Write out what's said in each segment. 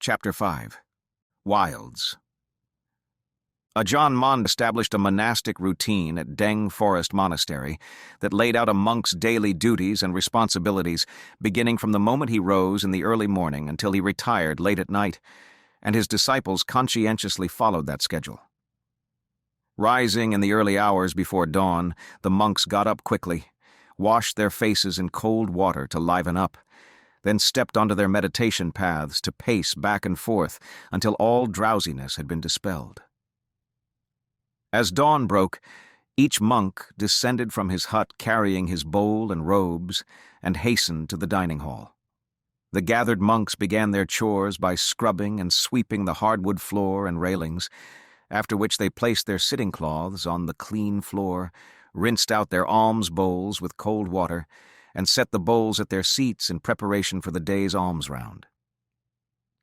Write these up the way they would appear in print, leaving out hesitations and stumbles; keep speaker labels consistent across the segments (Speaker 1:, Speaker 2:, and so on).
Speaker 1: Chapter 5. Wilds. Ajaan Mun established a monastic routine at Deng Forest Monastery that laid out a monk's daily duties and responsibilities beginning from the moment he rose in the early morning until he retired late at night, and his disciples conscientiously followed that schedule. Rising in the early hours before dawn, the monks got up quickly, washed their faces in cold water to liven up, then stepped onto their meditation paths to pace back and forth until all drowsiness had been dispelled. As dawn broke, each monk descended from his hut carrying his bowl and robes and hastened to the dining hall. The gathered monks began their chores by scrubbing and sweeping the hardwood floor and railings, after which they placed their sitting cloths on the clean floor, rinsed out their alms bowls with cold water, and set the bowls at their seats in preparation for the day's alms round.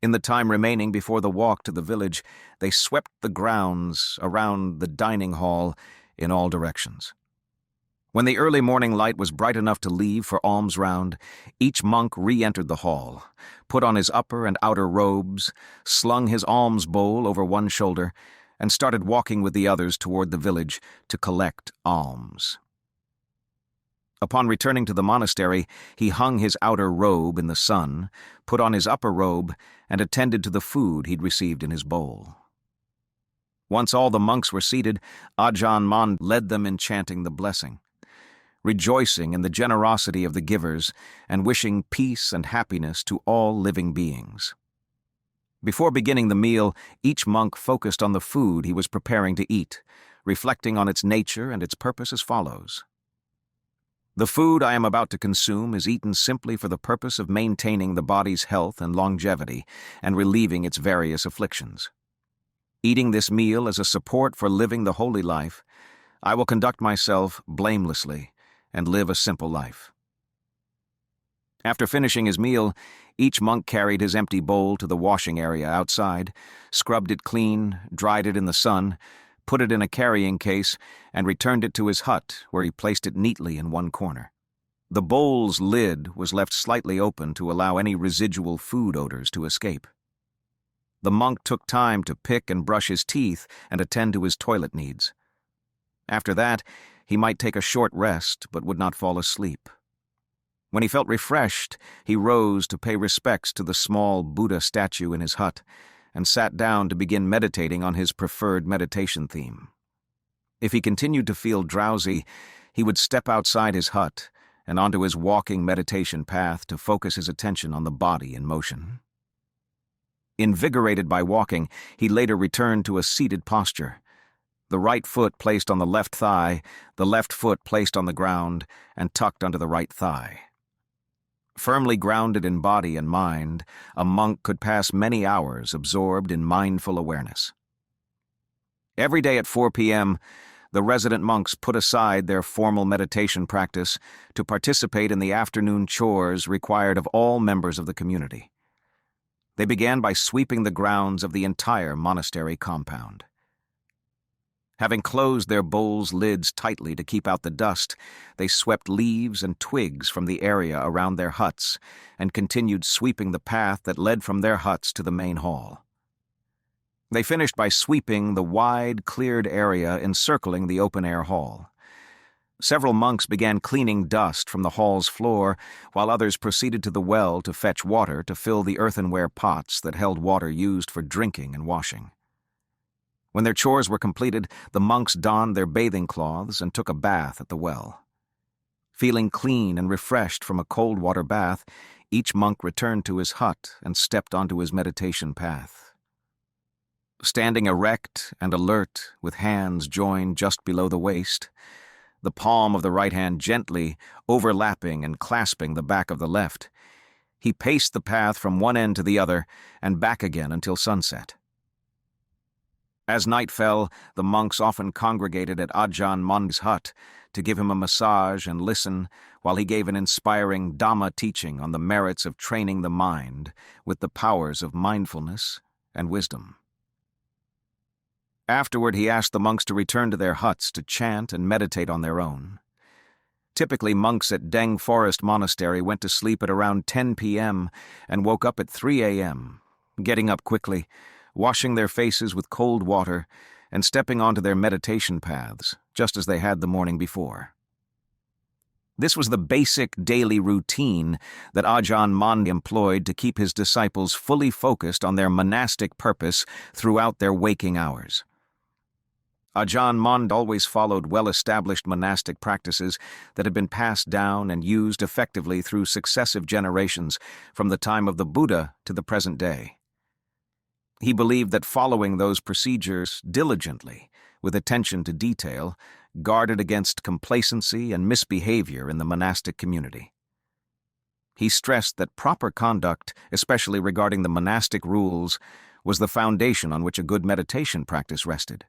Speaker 1: In the time remaining before the walk to the village, they swept the grounds around the dining hall in all directions. When the early morning light was bright enough to leave for alms round, each monk re-entered the hall, put on his upper and outer robes, slung his alms bowl over one shoulder, and started walking with the others toward the village to collect alms. Upon returning to the monastery, he hung his outer robe in the sun, put on his upper robe, and attended to the food he'd received in his bowl. Once all the monks were seated, Ajaan Mun led them in chanting the blessing, rejoicing in the generosity of the givers and wishing peace and happiness to all living beings. Before beginning the meal, each monk focused on the food he was preparing to eat, reflecting on its nature and its purpose as follows. The food I am about to consume is eaten simply for the purpose of maintaining the body's health and longevity and relieving its various afflictions. Eating this meal as a support for living the holy life, I will conduct myself blamelessly and live a simple life. After finishing his meal, each monk carried his empty bowl to the washing area outside, scrubbed it clean, dried it in the sun, put it in a carrying case, and returned it to his hut, where he placed it neatly in one corner. The bowl's lid was left slightly open to allow any residual food odors to escape. The monk took time to pick and brush his teeth and attend to his toilet needs. After that, he might take a short rest, but would not fall asleep. When he felt refreshed, he rose to pay respects to the small Buddha statue in his hut, and sat down to begin meditating on his preferred meditation theme. If he continued to feel drowsy, he would step outside his hut and onto his walking meditation path to focus his attention on the body in motion. Invigorated by walking, he later returned to a seated posture, the right foot placed on the left thigh, the left foot placed on the ground and tucked under the right thigh. Firmly grounded in body and mind, a monk could pass many hours absorbed in mindful awareness. Every day at 4 p.m., the resident monks put aside their formal meditation practice to participate in the afternoon chores required of all members of the community. They began by sweeping the grounds of the entire monastery compound. Having closed their bowls' lids tightly to keep out the dust, they swept leaves and twigs from the area around their huts and continued sweeping the path that led from their huts to the main hall. They finished by sweeping the wide, cleared area encircling the open-air hall. Several monks began cleaning dust from the hall's floor, while others proceeded to the well to fetch water to fill the earthenware pots that held water used for drinking and washing. When their chores were completed, the monks donned their bathing cloths and took a bath at the well. Feeling clean and refreshed from a cold water bath, each monk returned to his hut and stepped onto his meditation path. Standing erect and alert, with hands joined just below the waist, the palm of the right hand gently overlapping and clasping the back of the left, he paced the path from one end to the other and back again until sunset. As night fell, the monks often congregated at Ajaan Mun's hut to give him a massage and listen while he gave an inspiring Dhamma teaching on the merits of training the mind with the powers of mindfulness and wisdom. Afterward, he asked the monks to return to their huts to chant and meditate on their own. Typically, monks at Deng Forest Monastery went to sleep at around 10 p.m. and woke up at 3 a.m., getting up quickly, washing their faces with cold water, and stepping onto their meditation paths, just as they had the morning before. This was the basic daily routine that Ajaan Mun employed to keep his disciples fully focused on their monastic purpose throughout their waking hours. Ajaan Mun always followed well-established monastic practices that had been passed down and used effectively through successive generations from the time of the Buddha to the present day. He believed that following those procedures diligently, with attention to detail, guarded against complacency and misbehavior in the monastic community. He stressed that proper conduct, especially regarding the monastic rules, was the foundation on which a good meditation practice rested.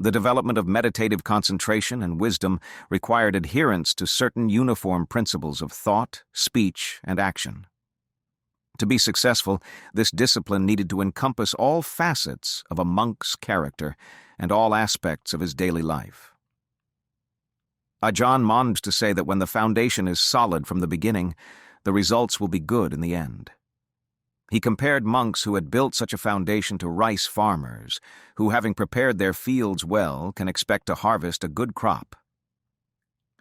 Speaker 1: The development of meditative concentration and wisdom required adherence to certain uniform principles of thought, speech, and action. To be successful, this discipline needed to encompass all facets of a monk's character and all aspects of his daily life. Ajaan Mun used to say that when the foundation is solid from the beginning, the results will be good in the end. He compared monks who had built such a foundation to rice farmers, who, having prepared their fields well, can expect to harvest a good crop.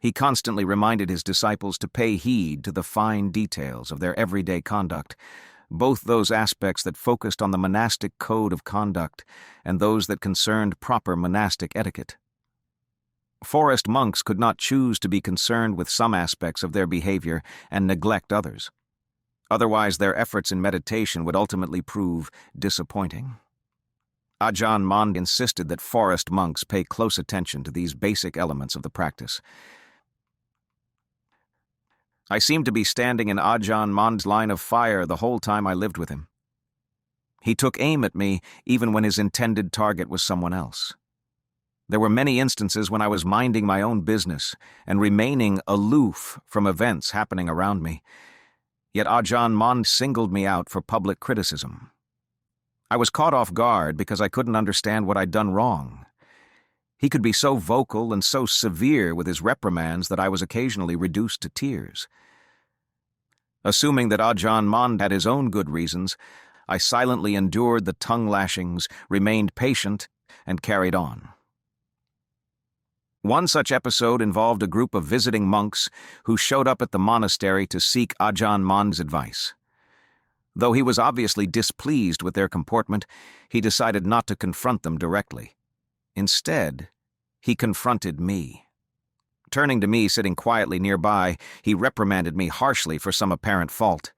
Speaker 1: He constantly reminded his disciples to pay heed to the fine details of their everyday conduct, both those aspects that focused on the monastic code of conduct and those that concerned proper monastic etiquette. Forest monks could not choose to be concerned with some aspects of their behavior and neglect others. Otherwise, their efforts in meditation would ultimately prove disappointing. Ajaan Mun insisted that forest monks pay close attention to these basic elements of the practice. I seemed to be standing in Ajaan Mun's line of fire the whole time I lived with him. He took aim at me even when his intended target was someone else. There were many instances when I was minding my own business and remaining aloof from events happening around me. Yet Ajaan Mun singled me out for public criticism. I was caught off guard because I couldn't understand what I'd done wrong. He could be so vocal and so severe with his reprimands that I was occasionally reduced to tears. Assuming that Ajaan Mun had his own good reasons, I silently endured the tongue lashings, remained patient, and carried on. One such episode involved a group of visiting monks who showed up at the monastery to seek Ajaan Mun's advice. Though he was obviously displeased with their comportment, he decided not to confront them directly. Instead, he confronted me. Turning to me sitting quietly nearby, he reprimanded me harshly for some apparent fault.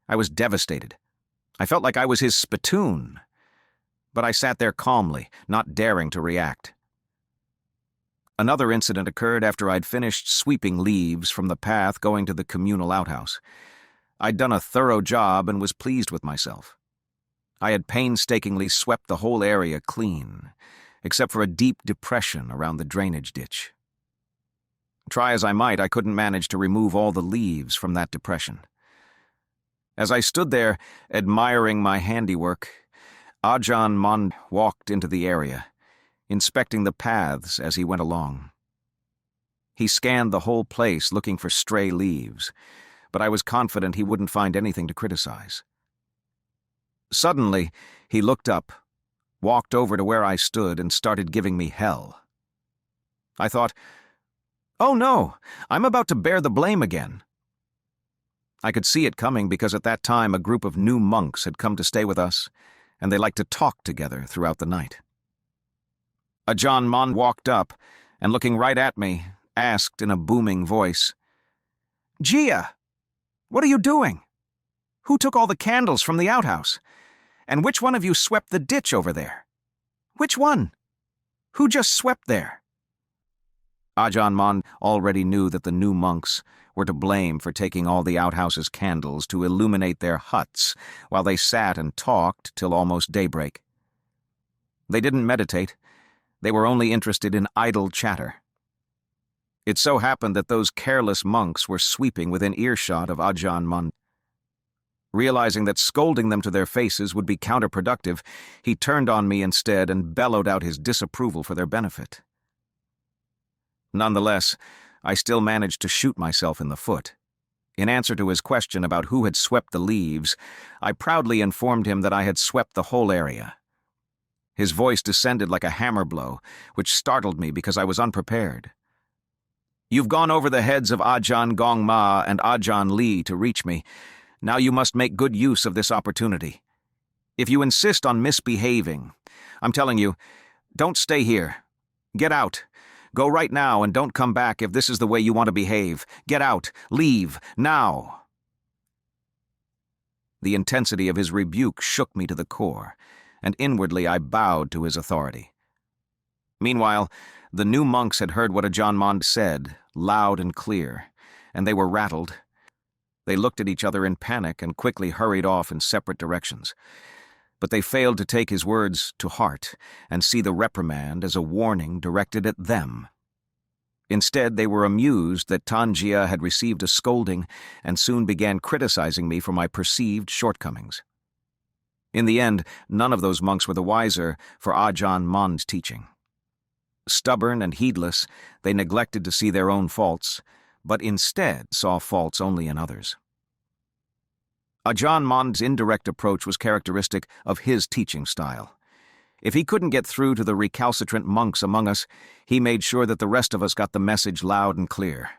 Speaker 1: I was devastated. I felt like I was his spittoon. But I sat there calmly, not daring to react. Another incident occurred after I'd finished sweeping leaves from the path going to the communal outhouse. I'd done a thorough job and was pleased with myself. I had painstakingly swept the whole area clean, except for a deep depression around the drainage ditch. Try as I might, I couldn't manage to remove all the leaves from that depression. As I stood there, admiring my handiwork, Ajaan Mun walked into the area, inspecting the paths as he went along. He scanned the whole place looking for stray leaves, but I was confident he wouldn't find anything to criticize. Suddenly, he looked up, walked over to where I stood, and started giving me hell. I thought, "Oh no, I'm about to bear the blame again." I could see it coming because at that time a group of new monks had come to stay with us, and they liked to talk together throughout the night. Ajaan Mun walked up, and looking right at me, asked in a booming voice, "Jia, what are you doing? Who took all the candles from the outhouse? And which one of you swept the ditch over there? Which one? Who just swept there?" Ajaan Mun already knew that the new monks were to blame for taking all the outhouse's candles to illuminate their huts while they sat and talked till almost daybreak. They didn't meditate. They were only interested in idle chatter. It so happened that those careless monks were sweeping within earshot of Ajaan Mun. Realizing that scolding them to their faces would be counterproductive, he turned on me instead and bellowed out his disapproval for their benefit. Nonetheless, I still managed to shoot myself in the foot. In answer to his question about who had swept the leaves, I proudly informed him that I had swept the whole area. His voice descended like a hammer blow, which startled me because I was unprepared. "You've gone over the heads of Ajaan Gongma and Ajaan Lee to reach me. Now you must make good use of this opportunity. If you insist on misbehaving, I'm telling you, don't stay here. Get out. Go right now and don't come back if this is the way you want to behave. Get out. Leave. Now." The intensity of his rebuke shook me to the core, and inwardly I bowed to his authority. Meanwhile, the new monks had heard what Ajaan Mun said, loud and clear, and they were rattled. They looked at each other in panic and quickly hurried off in separate directions. But they failed to take his words to heart and see the reprimand as a warning directed at them. Instead, they were amused that Tanjia had received a scolding and soon began criticizing me for my perceived shortcomings. In the end, none of those monks were the wiser for Ajaan Mun's teaching. Stubborn and heedless, they neglected to see their own faults, but instead saw faults only in others. Ajaan Mun's indirect approach was characteristic of his teaching style. If he couldn't get through to the recalcitrant monks among us, he made sure that the rest of us got the message loud and clear.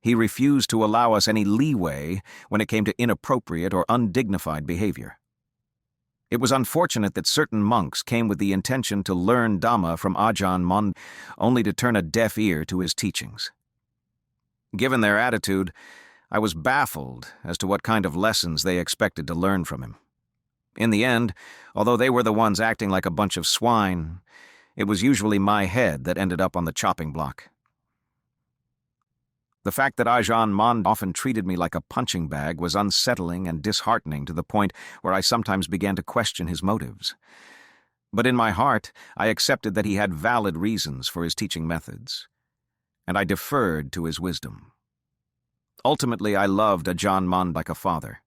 Speaker 1: He refused to allow us any leeway when it came to inappropriate or undignified behavior. It was unfortunate that certain monks came with the intention to learn Dhamma from Ajaan Mun, only to turn a deaf ear to his teachings. Given their attitude, I was baffled as to what kind of lessons they expected to learn from him. In the end, although they were the ones acting like a bunch of swine, it was usually my head that ended up on the chopping block. The fact that Ajaan Mun often treated me like a punching bag was unsettling and disheartening to the point where I sometimes began to question his motives. But in my heart, I accepted that he had valid reasons for his teaching methods, and I deferred to his wisdom. Ultimately, I loved Ajaan Mun like a father.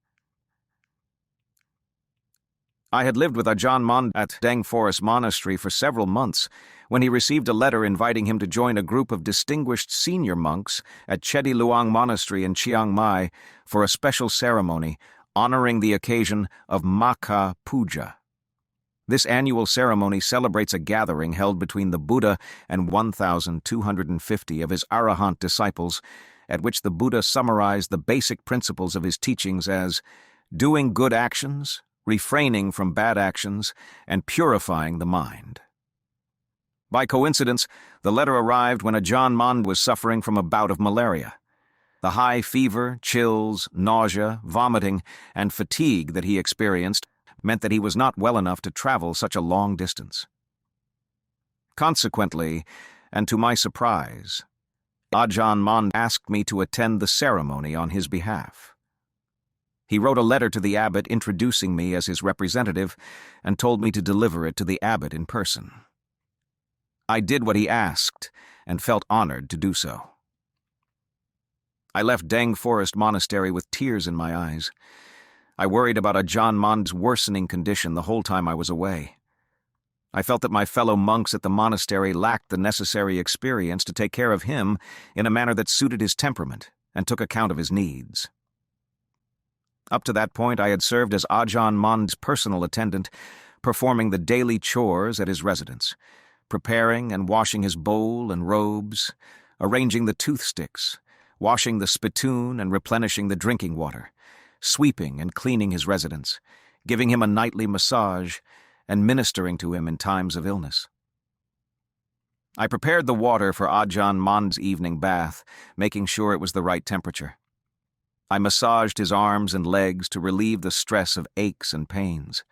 Speaker 1: I had lived with Ajaan Mun at Deng Forest Monastery for several months when he received a letter inviting him to join a group of distinguished senior monks at Chedi Luang Monastery in Chiang Mai for a special ceremony honoring the occasion of Makha Puja. This annual ceremony celebrates a gathering held between the Buddha and 1,250 of his Arahant disciples, at which the Buddha summarized the basic principles of his teachings as doing good actions, refraining from bad actions, and purifying the mind. By coincidence, the letter arrived when Ajaan Mun was suffering from a bout of malaria. The high fever, chills, nausea, vomiting, and fatigue that he experienced meant that he was not well enough to travel such a long distance. Consequently, and to my surprise, Ajaan Mun asked me to attend the ceremony on his behalf. He wrote a letter to the abbot introducing me as his representative and told me to deliver it to the abbot in person. I did what he asked and felt honored to do so. I left Deng Forest Monastery with tears in my eyes. I worried about Ajaan Mun's worsening condition the whole time I was away. I felt that my fellow monks at the monastery lacked the necessary experience to take care of him in a manner that suited his temperament and took account of his needs. Up to that point, I had served as Ajaan Mun's personal attendant, performing the daily chores at his residence, preparing and washing his bowl and robes, arranging the toothsticks, washing the spittoon and replenishing the drinking water, sweeping and cleaning his residence, giving him a nightly massage, and ministering to him in times of illness. I prepared the water for Ajaan Mun's evening bath, making sure it was the right temperature. I massaged his arms and legs to relieve the stress of aches and pains.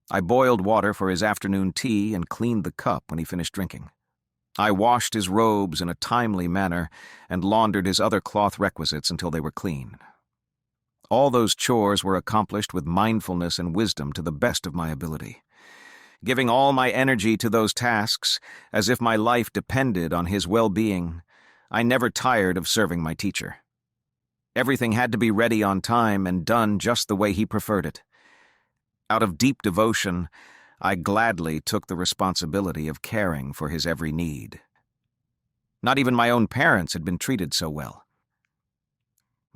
Speaker 1: I boiled water for his afternoon tea and cleaned the cup when he finished drinking. I washed his robes in a timely manner and laundered his other cloth requisites until they were clean. All those chores were accomplished with mindfulness and wisdom to the best of my ability, giving all my energy to those tasks as if my life depended on his well-being. I never tired of serving my teacher. Everything had to be ready on time and done just the way he preferred it. Out of deep devotion, I gladly took the responsibility of caring for his every need. Not even my own parents had been treated so well.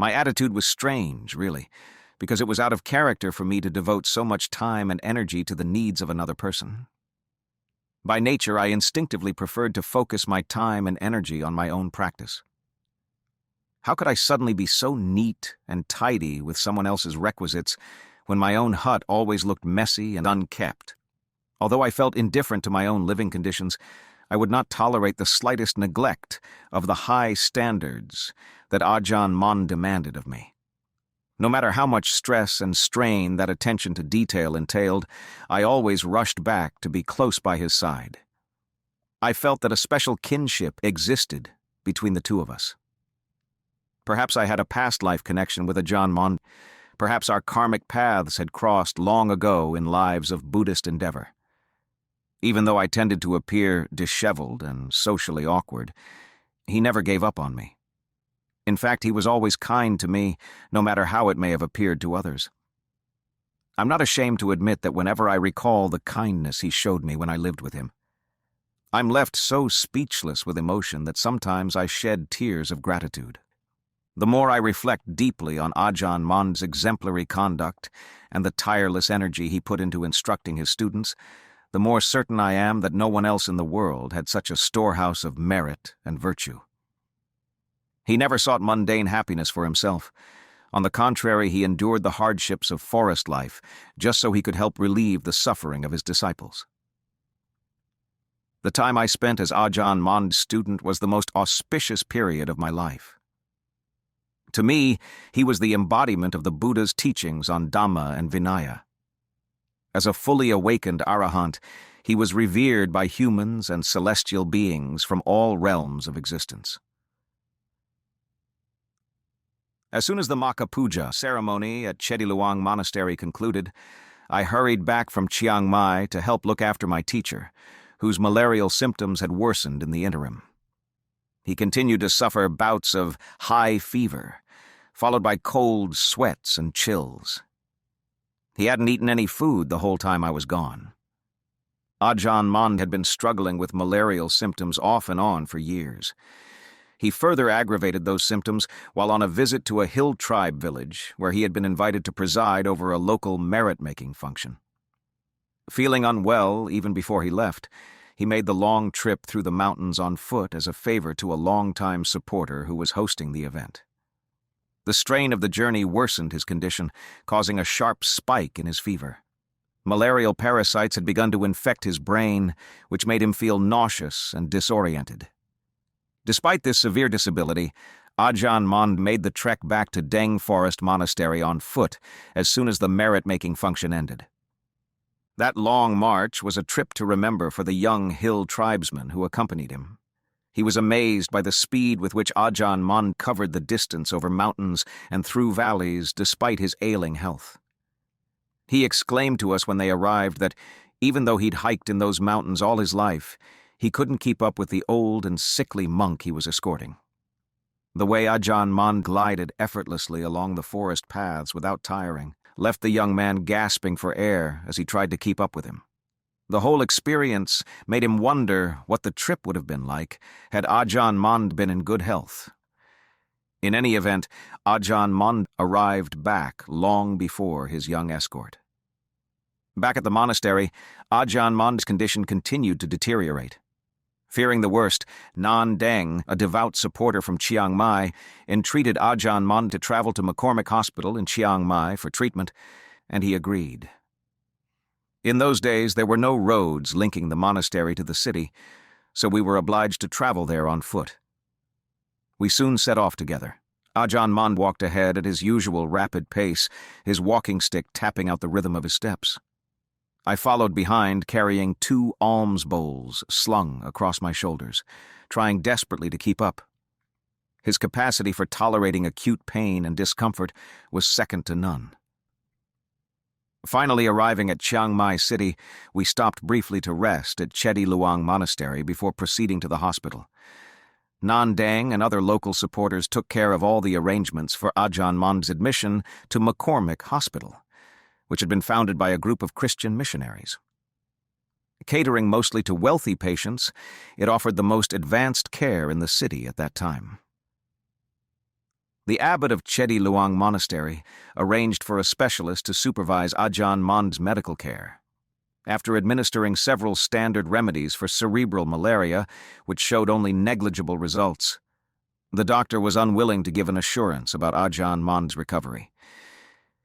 Speaker 1: My attitude was strange, really, because it was out of character for me to devote so much time and energy to the needs of another person. By nature, I instinctively preferred to focus my time and energy on my own practice. How could I suddenly be so neat and tidy with someone else's requisites when my own hut always looked messy and unkept? Although I felt indifferent to my own living conditions, I would not tolerate the slightest neglect of the high standards that Ajaan Mun demanded of me. No matter how much stress and strain that attention to detail entailed, I always rushed back to be close by his side. I felt that a special kinship existed between the two of us. Perhaps I had a past life connection with Ajaan Mun. Perhaps our karmic paths had crossed long ago in lives of Buddhist endeavor. Even though I tended to appear disheveled and socially awkward, he never gave up on me. In fact, he was always kind to me, no matter how it may have appeared to others. I'm not ashamed to admit that whenever I recall the kindness he showed me when I lived with him, I'm left so speechless with emotion that sometimes I shed tears of gratitude. The more I reflect deeply on Ajaan Mun's exemplary conduct and the tireless energy he put into instructing his students, the more certain I am that no one else in the world had such a storehouse of merit and virtue. He never sought mundane happiness for himself. On the contrary, he endured the hardships of forest life just so he could help relieve the suffering of his disciples. The time I spent as Ajaan Mun's student was the most auspicious period of my life. To me, he was the embodiment of the Buddha's teachings on Dhamma and Vinaya. As a fully awakened arahant, he was revered by humans and celestial beings from all realms of existence. As soon as the Maka Puja ceremony at Chediluang Monastery concluded, I hurried back from Chiang Mai to help look after my teacher, whose malarial symptoms had worsened in the interim. He continued to suffer bouts of high fever, followed by cold sweats and chills. He hadn't eaten any food the whole time I was gone. Ajaan Mun had been struggling with malarial symptoms off and on for years. He further aggravated those symptoms while on a visit to a hill tribe village where he had been invited to preside over a local merit-making function. Feeling unwell even before he left, he made the long trip through the mountains on foot as a favor to a longtime supporter who was hosting the event. The strain of the journey worsened his condition, causing a sharp spike in his fever. Malarial parasites had begun to infect his brain, which made him feel nauseous and disoriented. Despite this severe disability, Ajaan Mun made the trek back to Deng Forest Monastery on foot as soon as the merit-making function ended. That long march was a trip to remember for the young hill tribesmen who accompanied him. He was amazed by the speed with which Ajaan Mun covered the distance over mountains and through valleys despite his ailing health. He exclaimed to us when they arrived that, even though he'd hiked in those mountains all his life, he couldn't keep up with the old and sickly monk he was escorting. The way Ajaan Mun glided effortlessly along the forest paths without tiring left the young man gasping for air as he tried to keep up with him. The whole experience made him wonder what the trip would have been like had Ajaan Mun been in good health. In any event, Ajaan Mun arrived back long before his young escort. Back at the monastery, Ajaan Mun's condition continued to deteriorate. Fearing the worst, Nan Deng, a devout supporter from Chiang Mai, entreated Ajaan Mun to travel to McCormick Hospital in Chiang Mai for treatment, and he agreed. In those days, there were no roads linking the monastery to the city, so we were obliged to travel there on foot. We soon set off together. Ajaan Mun walked ahead at his usual rapid pace, his walking stick tapping out the rhythm of his steps. I followed behind, carrying 2 alms bowls slung across my shoulders, trying desperately to keep up. His capacity for tolerating acute pain and discomfort was second to none. Finally arriving at Chiang Mai City, we stopped briefly to rest at Chediluang Monastery before proceeding to the hospital. Nan Deng and other local supporters took care of all the arrangements for Ajaan Mun's admission to McCormick Hospital, which had been founded by a group of Christian missionaries. Catering mostly to wealthy patients, it offered the most advanced care in the city at that time. The abbot of Chedi Luang Monastery arranged for a specialist to supervise Ajaan Mun's medical care. After administering several standard remedies for cerebral malaria, which showed only negligible results, the doctor was unwilling to give an assurance about Ajaan Mun's recovery.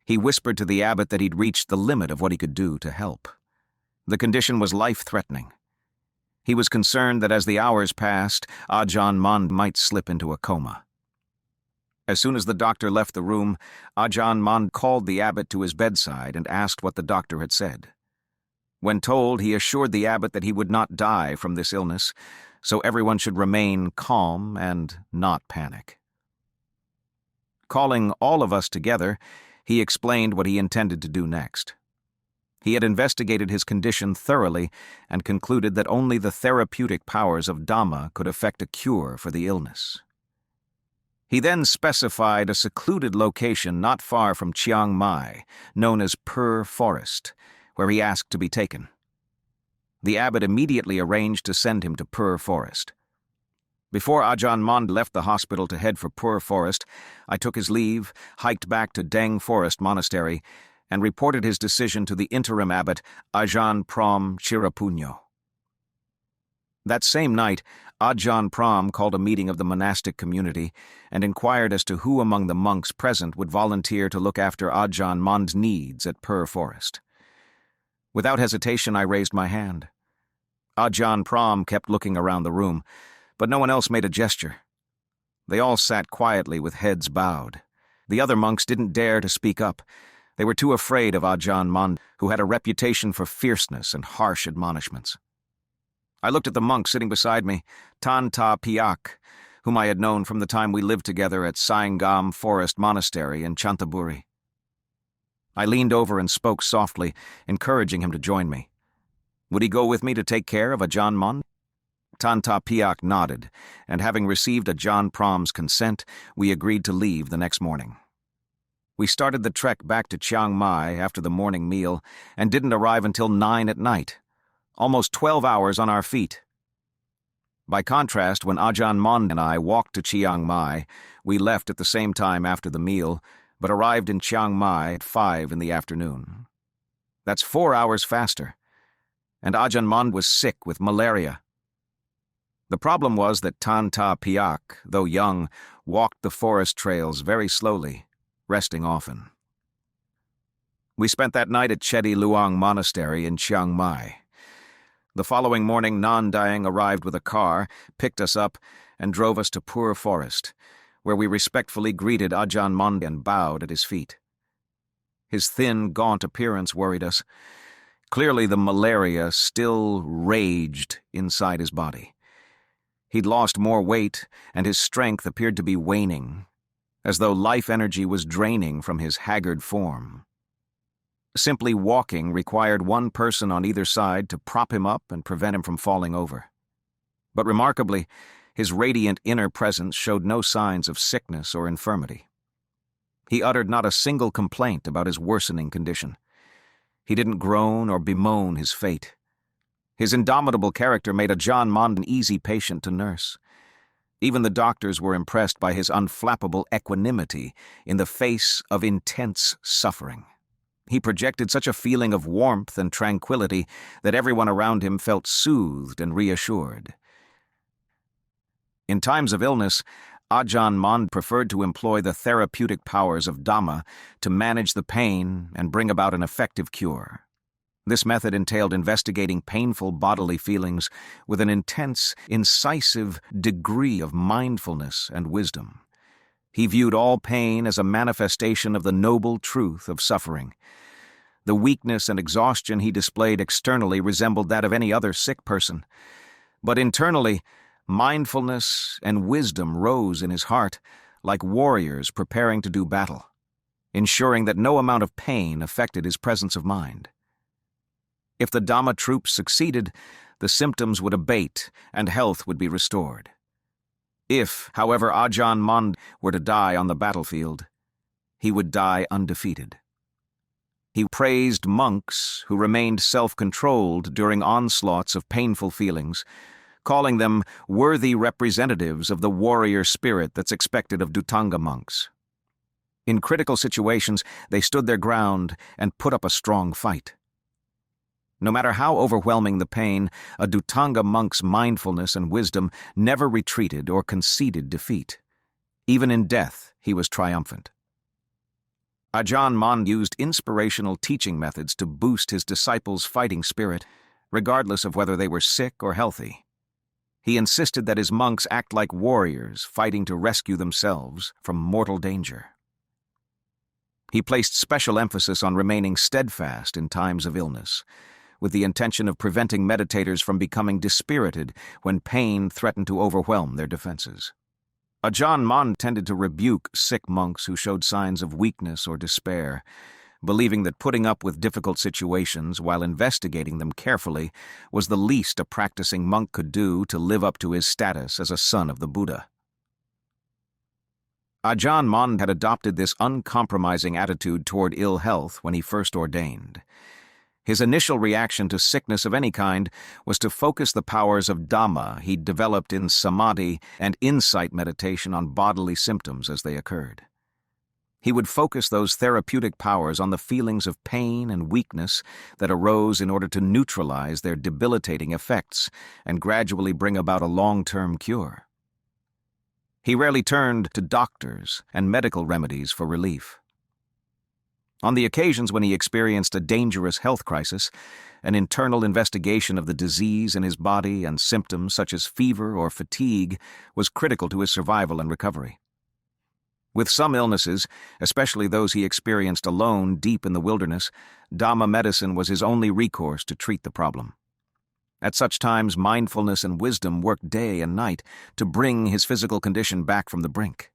Speaker 1: He whispered to the abbot that he'd reached the limit of what he could do to help. The condition was life-threatening. He was concerned that as the hours passed, Ajaan Mun might slip into a coma. As soon as the doctor left the room, Ajaan Mun called the abbot to his bedside and asked what the doctor had said. When told, he assured the abbot that he would not die from this illness, so everyone should remain calm and not panic. Calling all of us together, he explained what he intended to do next. He had investigated his condition thoroughly and concluded that only the therapeutic powers of Dhamma could effect a cure for the illness. He then specified a secluded location not far from Chiang Mai, known as Pur Forest, where he asked to be taken. The abbot immediately arranged to send him to Pur Forest. Before Ajaan Mun left the hospital to head for Pur Forest, I took his leave, hiked back to Deng Forest Monastery, and reported his decision to the interim abbot, Ajaan Prom Chirapunyo. That same night, Ajaan Prom called a meeting of the monastic community and inquired as to who among the monks present would volunteer to look after Ajaan Mun's needs at Pur Forest. Without hesitation, I raised my hand. Ajaan Prom kept looking around the room, but no one else made a gesture. They all sat quietly with heads bowed. The other monks didn't dare to speak up. They were too afraid of Ajaan Mun, who had a reputation for fierceness and harsh admonishments. I looked at the monk sitting beside me, Tan Ta Piak, whom I had known from the time we lived together at Saingam Forest Monastery in Chantaburi. I leaned over and spoke softly, encouraging him to join me. Would he go with me to take care of Ajaan Mun? Tan Ta Piak nodded, and having received Ajaan Prom's consent, we agreed to leave the next morning. We started the trek back to Chiang Mai after the morning meal and didn't arrive until 9 at night, almost 12 hours on our feet. By contrast, when Ajaan Mun and I walked to Chiang Mai, we left at the same time after the meal, but arrived in Chiang Mai at 5 in the afternoon. That's 4 hours faster, and Ajaan Mun was sick with malaria. The problem was that Tan Ta Piak, though young, walked the forest trails very slowly, resting often. We spent that night at Chedi Luang Monastery in Chiang Mai. The following morning, Nan Dang arrived with a car, picked us up, and drove us to Pur Forest, where we respectfully greeted Ajaan Mun and bowed at his feet. His thin, gaunt appearance worried us. Clearly the malaria still raged inside his body. He'd lost more weight, and his strength appeared to be waning, as though life energy was draining from his haggard form. Simply walking required one person on either side to prop him up and prevent him from falling over. But remarkably, his radiant inner presence showed no signs of sickness or infirmity. He uttered not a single complaint about his worsening condition. He didn't groan or bemoan his fate. His indomitable character made Ajaan Mun an easy patient to nurse. Even the doctors were impressed by his unflappable equanimity in the face of intense suffering. He projected such a feeling of warmth and tranquility that everyone around him felt soothed and reassured. In times of illness, Ajaan Mun preferred to employ the therapeutic powers of Dhamma to manage the pain and bring about an effective cure. This method entailed investigating painful bodily feelings with an intense, incisive degree of mindfulness and wisdom. He viewed all pain as a manifestation of the noble truth of suffering. The weakness and exhaustion he displayed externally resembled that of any other sick person. But internally, mindfulness and wisdom rose in his heart like warriors preparing to do battle, ensuring that no amount of pain affected his presence of mind. If the Dhamma troops succeeded, the symptoms would abate and health would be restored. If, however, Ajaan Mun were to die on the battlefield, he would die undefeated. He praised monks who remained self-controlled during onslaughts of painful feelings, calling them worthy representatives of the warrior spirit that's expected of Dhutanga monks. In critical situations, they stood their ground and put up a strong fight. No matter how overwhelming the pain, a Dhutanga monk's mindfulness and wisdom never retreated or conceded defeat. Even in death, he was triumphant. Ajaan Mun used inspirational teaching methods to boost his disciples' fighting spirit, regardless of whether they were sick or healthy. He insisted that his monks act like warriors fighting to rescue themselves from mortal danger. He placed special emphasis on remaining steadfast in times of illness, with the intention of preventing meditators from becoming dispirited when pain threatened to overwhelm their defenses. Ajaan Mun tended to rebuke sick monks who showed signs of weakness or despair, believing that putting up with difficult situations while investigating them carefully was the least a practicing monk could do to live up to his status as a son of the Buddha. Ajaan Mun had adopted this uncompromising attitude toward ill health when he first ordained. His initial reaction to sickness of any kind was to focus the powers of Dhamma he'd developed in samadhi and insight meditation on bodily symptoms as they occurred. He would focus those therapeutic powers on the feelings of pain and weakness that arose in order to neutralize their debilitating effects and gradually bring about a long-term cure. He rarely turned to doctors and medical remedies for relief. On the occasions when he experienced a dangerous health crisis, an internal investigation of the disease in his body and symptoms such as fever or fatigue was critical to his survival and recovery. With some illnesses, especially those he experienced alone deep in the wilderness, Dhamma medicine was his only recourse to treat the problem. At such times, mindfulness and wisdom worked day and night to bring his physical condition back from the brink.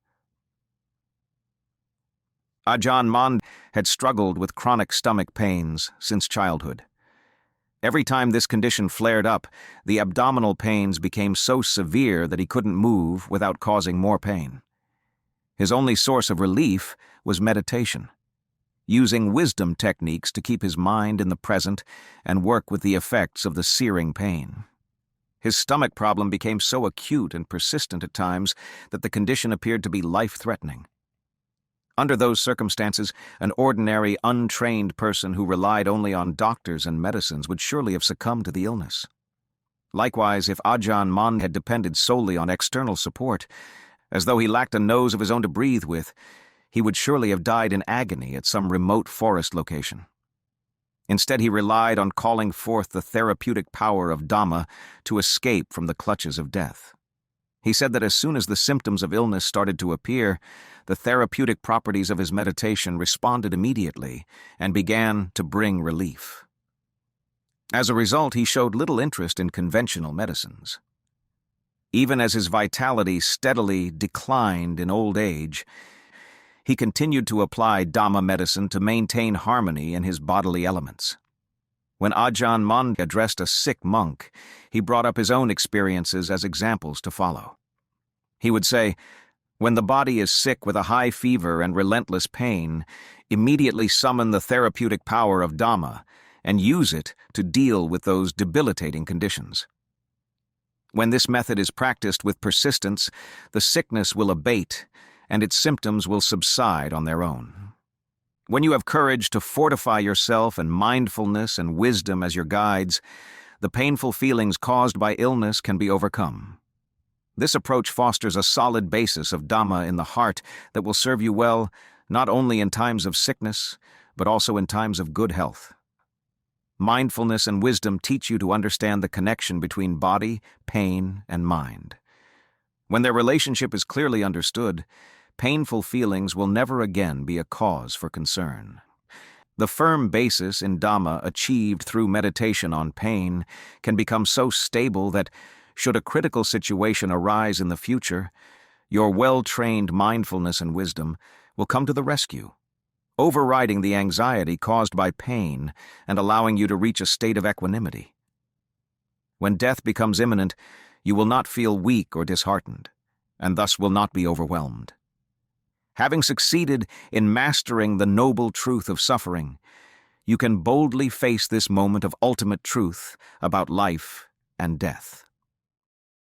Speaker 1: Ajaan Mun had struggled with chronic stomach pains since childhood. Every time this condition flared up, the abdominal pains became so severe that he couldn't move without causing more pain. His only source of relief was meditation, using wisdom techniques to keep his mind in the present and work with the effects of the searing pain. His stomach problem became so acute and persistent at times that the condition appeared to be life-threatening. Under those circumstances, an ordinary, untrained person who relied only on doctors and medicines would surely have succumbed to the illness. Likewise, if Ajaan Mun had depended solely on external support, as though he lacked a nose of his own to breathe with, he would surely have died in agony at some remote forest location. Instead, he relied on calling forth the therapeutic power of Dhamma to escape from the clutches of death. He said that as soon as the symptoms of illness started to appear, the therapeutic properties of his meditation responded immediately and began to bring relief. As a result, he showed little interest in conventional medicines. Even as his vitality steadily declined in old age, he continued to apply Dhamma medicine to maintain harmony in his bodily elements. When Ajaan Mun addressed a sick monk, he brought up his own experiences as examples to follow. He would say, "When the body is sick with a high fever and relentless pain, immediately summon the therapeutic power of Dhamma and use it to deal with those debilitating conditions. When this method is practiced with persistence, the sickness will abate and its symptoms will subside on their own. When you have courage to fortify yourself and mindfulness and wisdom as your guides, the painful feelings caused by illness can be overcome. This approach fosters a solid basis of Dhamma in the heart that will serve you well not only in times of sickness, but also in times of good health. Mindfulness and wisdom teach you to understand the connection between body, pain, and mind. When their relationship is clearly understood, painful feelings will never again be a cause for concern. The firm basis in Dhamma achieved through meditation on pain can become so stable that, should a critical situation arise in the future, your well-trained mindfulness and wisdom will come to the rescue, overriding the anxiety caused by pain and allowing you to reach a state of equanimity. When death becomes imminent, you will not feel weak or disheartened, and thus will not be overwhelmed. Having succeeded in mastering the noble truth of suffering, you can boldly face this moment of ultimate truth about life and death.